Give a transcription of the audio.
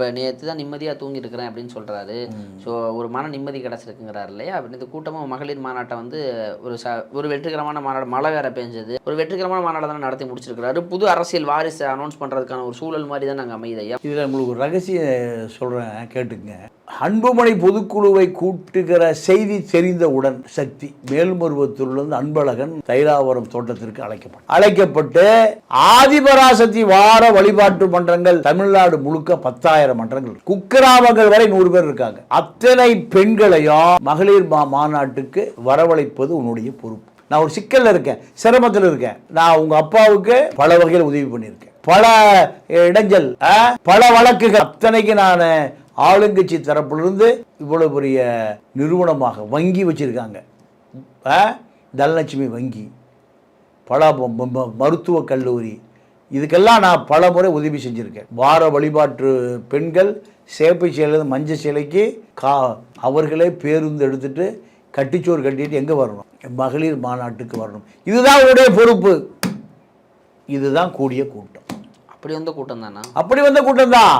இப்போ நேற்று தான் நிம்மதியாக தூங்கிட்டு இருக்கிறேன் அப்படின்னு சொல்கிறாரு. ஸோ ஒரு மன நிம்மதி கிடச்சிருக்குங்கிறாரு இல்லையா? அப்படின்னு இந்த கூட்டமும் மகளிர் மாநாட்டை வந்து ஒரு வெற்றிகரமான மாநாடு, மழை வேற பெஞ்சது, ஒரு வெற்றிகரமான மாநாடு தானே நடத்தி முடிச்சிருக்கிறாரு. புது அரசியல் வாரிசு அனௌன்ஸ் பண்ணுறதுக்கான ஒரு சூழல் மாதிரி தான் நாங்கள் அமைதியா. இதில் உங்களுக்கு ஒரு ரகசியம் சொல்கிறேன், கேட்டுங்க. அன்புமணி பொதுக்குழுவை கூட்டுகிற செய்தி தெரிந்தவுடன் சக்தி மேல்மருவத்தூரிலிருந்து அன்பழகன் தைலாவரம் தோட்டத்திற்கு அழைக்கப்பட்டு ஆதிபராசக்தி வார வழிபாட்டு மன்றங்கள் தமிழ்நாடு முழுக்க 10,000 மன்றங்கள், குக்கிராமங்கள் வரை 100 பேர் இருக்காங்க. அத்தனை பெண்களையும் மகளிர் மாநாட்டுக்கு வரவழைப்பது உன்னுடைய பொறுப்பு. நான் ஒரு சிக்கல்ல இருக்கேன், சிரமத்தில் இருக்கேன். நான் உங்க அப்பாவுக்கு பல வகையில் உதவி பண்ணியிருக்கேன், பல இடைஞ்சல், பல வழக்குகள், அத்தனைக்கு நான் ஆளுங்கட்சி தரப்பிலிருந்து இவ்வளவு பெரிய நிறுவனமாக வங்கி வச்சிருக்காங்க, தனலட்சுமி வங்கி, பல மருத்துவக் கல்லூரி, இதுக்கெல்லாம் நான் பல முறை உதவி செஞ்சுருக்கேன். வார வழிபாட்டு பெண்கள் சேப்பை சேலை மஞ்சள் சேலைக்கு அவர்களே பேருந்து எடுத்துட்டு கட்டிச்சோறு கட்டிட்டு எங்கே வரணும்? மகளிர் மாநாட்டுக்கு வரணும். இதுதான் உடைய பொறுப்பு. இதுதான் கூடிய கூட்டம். அப்படி வந்த கூட்டம் தானா? அப்படி வந்த கூட்டம் தான்.